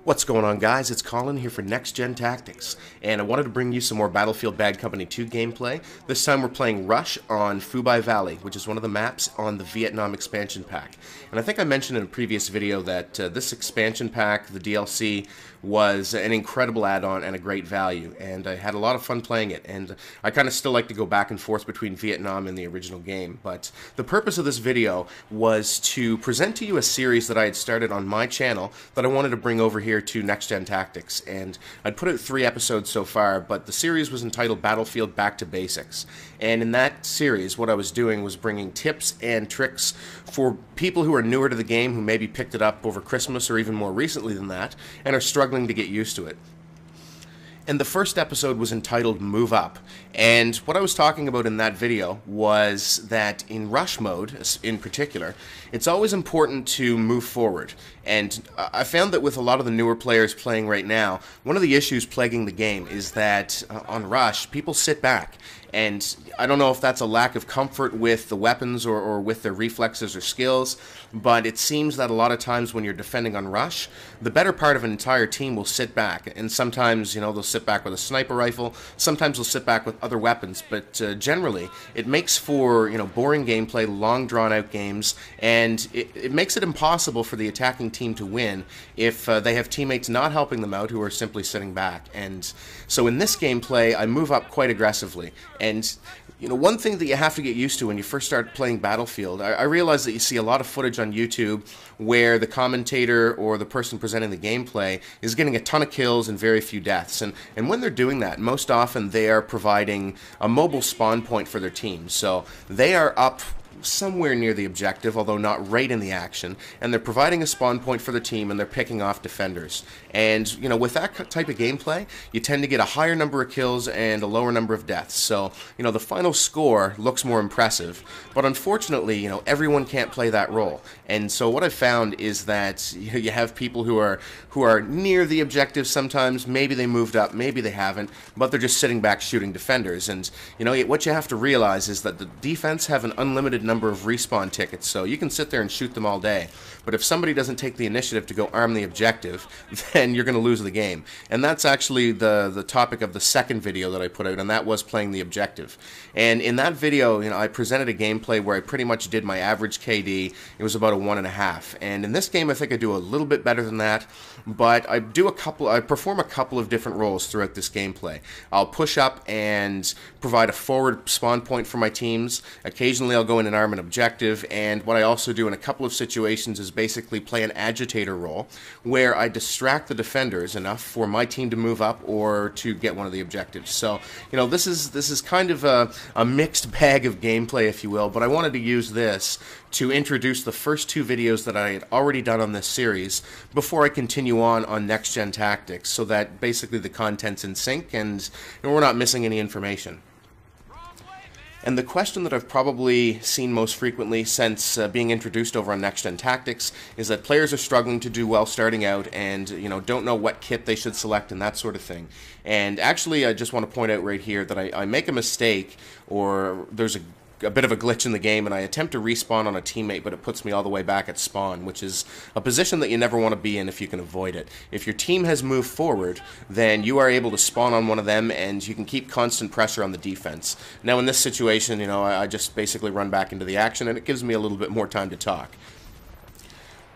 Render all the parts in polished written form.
What's going on, guys? It's Colin here for Next Gen Tactics, and I wanted to bring you some more Battlefield Bad Company 2 gameplay. This time we're playing Rush on Phu Valley, which is one of the maps on the Vietnam expansion pack. And I think I mentioned in a previous video that this expansion pack, the DLC, was an incredible add-on and a great value, and I had a lot of fun playing it, and I kind of still like to go back and forth between Vietnam and the original game. But the purpose of this video was to present to you a series that I had started on my channel that I wanted to bring over here to Next Gen Tactics, and I'd put out 3 episodes so far, but the series was entitled Battlefield Back to Basics. And in that series, what I was doing was bringing tips and tricks for people who are newer to the game, who maybe picked it up over Christmas or even more recently than that, and are struggling to get used to it. And the first episode was entitled Move Up, and what I was talking about in that video was that in rush mode, in particular, it's always important to move forward. And I found that with a lot of the newer players playing right now, one of the issues plaguing the game is that on rush, people sit back. And I don't know if that's a lack of comfort with the weapons or with their reflexes or skills, but it seems that a lot of times when you're defending on rush, the better part of an entire team will sit back. And sometimes, you know, they'll sit back with a sniper rifle, sometimes they'll sit back with other weapons, but generally it makes for, you know, boring gameplay, long drawn-out games, and it makes it impossible for the attacking team to win if they have teammates not helping them out who are simply sitting back. And so in this gameplay, I move up quite aggressively. And, you know, one thing that you have to get used to when you first start playing Battlefield, I realize that you see a lot of footage on YouTube where the commentator or the person presenting the gameplay is getting a ton of kills and very few deaths. And when they're doing that, most often they are providing a mobile spawn point for their team. So they are up somewhere near the objective, although not right in the action, and they're providing a spawn point for the team, and they're picking off defenders. And, you know, with that type of gameplay, you tend to get a higher number of kills and a lower number of deaths. So, you know, the final score looks more impressive, but unfortunately, you know, everyone can't play that role. And so what I've found is that you have people who are near the objective sometimes. Maybe they moved up, maybe they haven't, but they're just sitting back shooting defenders. And, you know, what you have to realize is that the defense have an unlimited number of respawn tickets, so you can sit there and shoot them all day, but if somebody doesn't take the initiative to go arm the objective, then you're going to lose the game. And that's actually the topic of the second video that I put out, and that was playing the objective. And in that video, you know, I presented a gameplay where I pretty much did my average KD. It was about a 1.5, and in this game I think I do a little bit better than that, but I perform a couple of different roles throughout this gameplay. I'll push up and provide a forward spawn point for my teams. Occasionally I'll go in and arm an objective, and what I also do in a couple of situations is basically play an agitator role where I distract the defenders enough for my team to move up or to get one of the objectives. So, you know, this is kind of a mixed bag of gameplay, if you will, but I wanted to use this to introduce the first 2 videos that I had already done on this series before I continue on Next Gen Tactics, so that basically the content's in sync and we're not missing any information. And the question that I've probably seen most frequently since being introduced over on Next Gen Tactics is that players are struggling to do well starting out and, you know, don't know what kit they should select and that sort of thing. And actually, I just want to point out right here that I make a mistake, or there's a bit of a glitch in the game, and I attempt to respawn on a teammate, but it puts me all the way back at spawn, which is a position that you never want to be in if you can avoid it. If your team has moved forward, then you are able to spawn on one of them, and you can keep constant pressure on the defense. Now in this situation, you know, I just basically run back into the action, and it gives me a little bit more time to talk.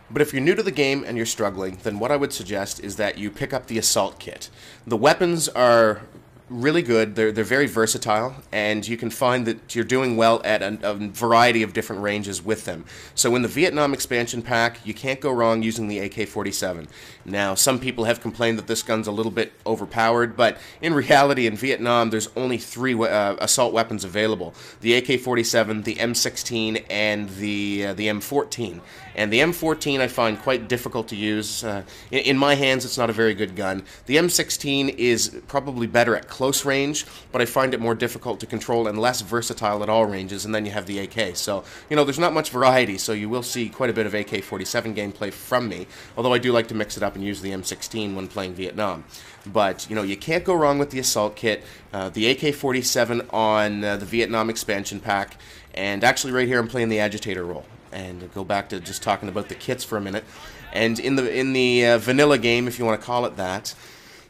But if you're new to the game and you're struggling, then what I would suggest is that you pick up the assault kit. The weapons are really good. They're very versatile, and you can find that you're doing well at a variety of different ranges with them. So in the Vietnam expansion pack, you can't go wrong using the AK-47. Now, some people have complained that this gun's a little bit overpowered, but in reality, in Vietnam, there's only 3 assault weapons available: the AK-47, the M16, and the M14. And the M14 I find quite difficult to use. In my hands, it's not a very good gun. The M16 is probably better at close range, but I find it more difficult to control and less versatile at all ranges, and then you have the AK. So, you know, there's not much variety, so you will see quite a bit of AK-47 gameplay from me, although I do like to mix it up and use the M16 when playing Vietnam. But, you know, you can't go wrong with the assault kit, the AK-47 on the Vietnam expansion pack, and actually right here I'm playing the agitator role. and go back to just talking about the kits for a minute. And in the vanilla game, if you want to call it that,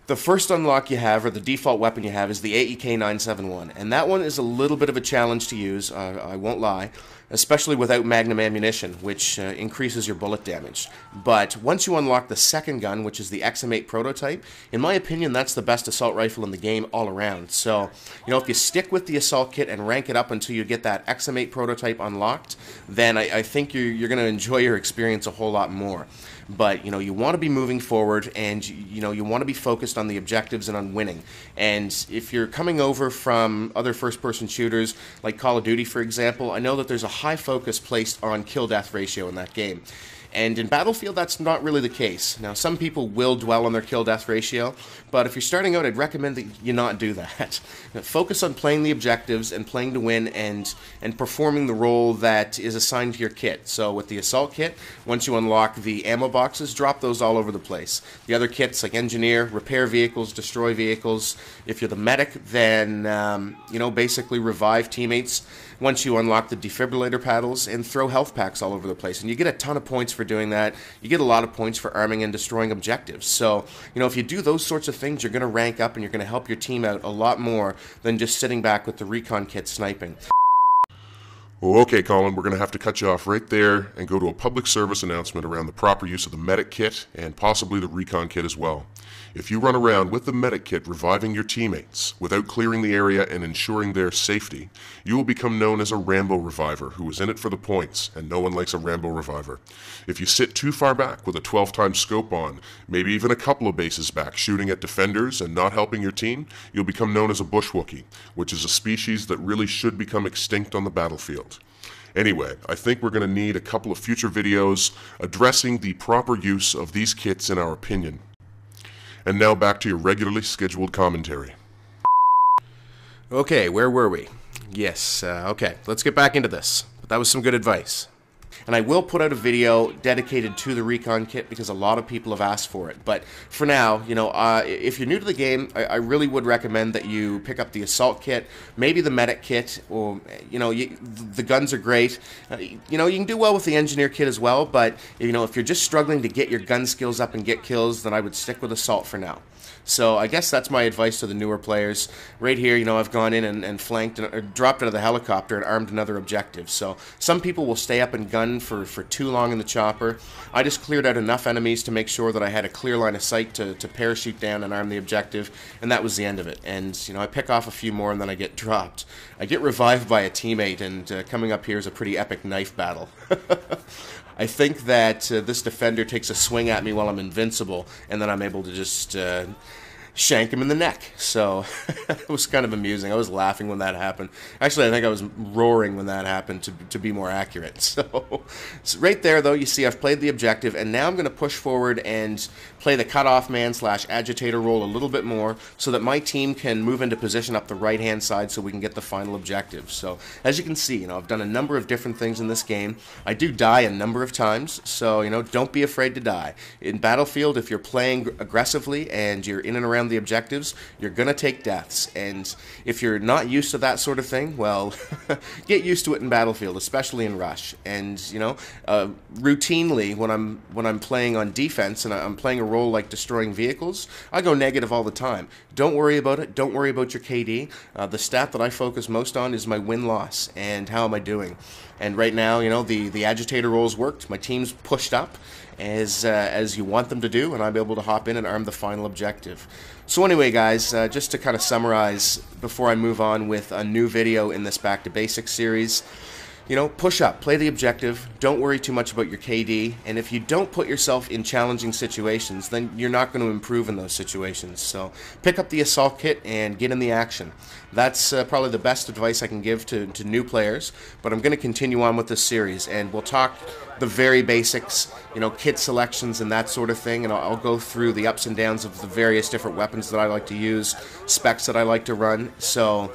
the first unlock you have, or the default weapon you have, is the AEK 971, and that one is a little bit of a challenge to use, I won't lie, especially without magnum ammunition, which increases your bullet damage. But once you unlock the second gun, which is the XM8 prototype, in my opinion, that's the best assault rifle in the game all around. So, you know, if you stick with the assault kit and rank it up until you get that XM8 prototype unlocked, then I think you're going to enjoy your experience a whole lot more. But, you know, you want to be moving forward, and, you know, you want to be focused on the objectives and on winning. And if you're coming over from other first-person shooters, like Call of Duty, for example, I know that there's a high focus placed on kill-death ratio in that game. And in Battlefield, that's not really the case. Now, some people will dwell on their kill-death ratio, but if you're starting out, I'd recommend that you not do that. Focus on playing the objectives and playing to win, and performing the role that is assigned to your kit. So with the assault kit, once you unlock the ammo boxes, drop those all over the place. The other kits, like engineer, repair vehicles, destroy vehicles. If you're the medic, then, you know, basically revive teammates once you unlock the defibrillator paddles, and throw health packs all over the place. And you get a ton of points for doing that. You get a lot of points for arming and destroying objectives. So, you know, if you do those sorts of things, you're going to rank up and you're going to help your team out a lot more than just sitting back with the recon kit sniping. Well, okay, Colin, we're going to have to cut you off right there and go to a public service announcement around the proper use of the medic kit and possibly the recon kit as well. If you run around with the medic kit reviving your teammates without clearing the area and ensuring their safety, you will become known as a Rambo reviver who is in it for the points, and no one likes a Rambo reviver. If you sit too far back with a 12-times scope on, maybe even a couple of bases back, shooting at defenders and not helping your team, you'll become known as a bushwookie, which is a species that really should become extinct on the battlefield. Anyway, I think we're going to need a couple of future videos addressing the proper use of these kits in our opinion. And now back to your regularly scheduled commentary. Okay, where were we? Yes, okay, let's get back into this. But that was some good advice. And I will put out a video dedicated to the recon kit because a lot of people have asked for it. But for now, you know, if you're new to the game, I really would recommend that you pick up the assault kit, maybe the medic kit, or, you know, the guns are great. You know, you can do well with the engineer kit as well, but, you know, if you're just struggling to get your gun skills up and get kills, then I would stick with assault for now. So I guess that's my advice to the newer players. Right here, you know, I've gone in and flanked, or dropped out of the helicopter and armed another objective. So some people will stay up and gun for too long in the chopper. I just cleared out enough enemies to make sure that I had a clear line of sight to parachute down and arm the objective, and that was the end of it. And, you know, I pick off a few more and then I get dropped. I get revived by a teammate, and coming up here is a pretty epic knife battle. I think that this defender takes a swing at me while I'm invincible, and then I'm able to just shank him in the neck. So it was kind of amusing. I was laughing when that happened. Actually, I think I was roaring when that happened, to be more accurate. So right there, though, you see I've played the objective, and now I'm going to push forward and play the cutoff man / agitator role a little bit more so that my team can move into position up the right-hand side so we can get the final objective. So as you can see, you know, I've done a number of different things in this game. I do die a number of times, so, you know, don't be afraid to die. In Battlefield, if you're playing aggressively and you're in and around the objectives, you're going to take deaths. And if you're not used to that sort of thing, well, get used to it in Battlefield, especially in Rush. And, you know, routinely when I'm playing on defense and I'm playing a role like destroying vehicles, I go negative all the time. Don't worry about it. Don't worry about your KD. The stat that I focus most on is my win-loss and how am I doing. And right now, you know, the agitator roles worked. My team's pushed up as you want them to do, and I'm able to hop in and arm the final objective. So anyway, guys, just to kind of summarize before I move on with a new video in this Back to Basics series, you know, push up, play the objective, don't worry too much about your KD, and if you don't put yourself in challenging situations, then you're not going to improve in those situations. So pick up the assault kit and get in the action. That's probably the best advice I can give to new players, but I'm going to continue on with this series, and we'll talk the very basics, you know, kit selections and that sort of thing, and I'll go through the ups and downs of the various different weapons that I like to use, specs that I like to run. So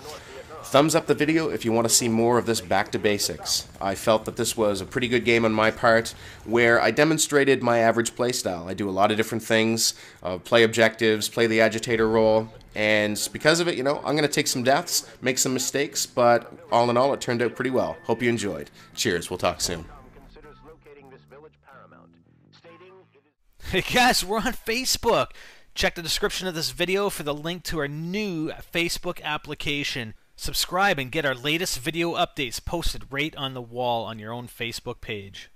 thumbs up the video if you want to see more of this Back to Basics. I felt that this was a pretty good game on my part, where I demonstrated my average playstyle. I do a lot of different things, play objectives, play the agitator role, and because of it, you know, I'm going to take some deaths, make some mistakes, but all in all, it turned out pretty well. Hope you enjoyed. Cheers, we'll talk soon. Hey guys, we're on Facebook. Check the description of this video for the link to our new Facebook application. Subscribe and get our latest video updates posted right on the wall on your own Facebook page.